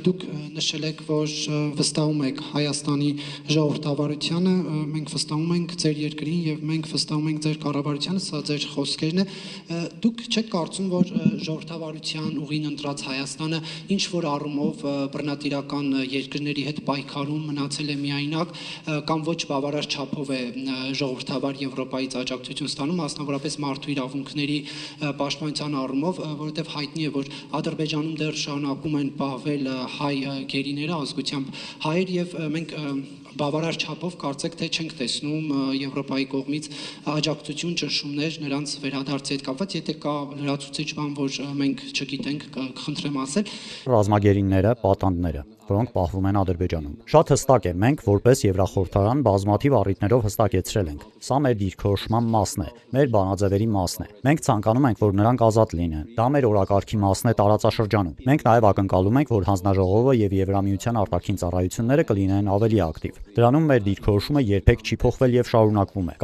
դուք նշել եք, որ վստահում եք Հայաստանի ժողովրդավարությանը, մենք վստահում ենք ձեր երկրին եւ մենք վստահում ենք ձեր կառավարությանը, սա ձեր խոսքերն է։ Դուք չեք կարծում, որ ժողովրդավարության ուղին ընտրած Հայաստանը ինչ որ առումով բռնատիրական երկրների հետ պայքարում մնացել է միայնակ կամ ոչ բավարար չափով է ժողովրդավար Եվրոպայից աջակցություն ստանում, մասնավորապես մարդու իրավունքների պաշտպանության առումով, որովհետև հայտնի է, որ Ադրբեջանում դեռ շարունակում են պահվել հայ գերիները, ազգությամբ հայեր, եւ մենք բավարար չափով կարծեք թե չենք տեսնում Եվրոպայի կողմից աջակցություն, ճնշումներ նրանց վերադարձի հետ կապված, եթե կա լրացուցիչ բան, որ մենք չգիտենք, կխնդրեմ ասել։ Ռազմագերիները, պատանդները, որոնք պահվում են Ադրբեջանում։ Շատ հստակ է, մենք որպես Եվրախորհրդարան բազմաթիվ առիթներով հստակեցրել ենք։ Սա մեր դիրքորոշման մասն է, մեր բանաձևերի մասն է։ Մենք ցանկանում ենք, որ նրանք ազատ լինեն։ Դա մեր օրակարգի մասն է տարածաշրջանում։ Մենք նաև ակնկալում ենք, որ հանձնաժողովը եւ Եվրամիության արտաքին ծառայությունները կլինեն ավելի ակտիվ։ Դրանում մեր դիրքորոշումը երբեք չի փոխվել եւ շարունակվում է։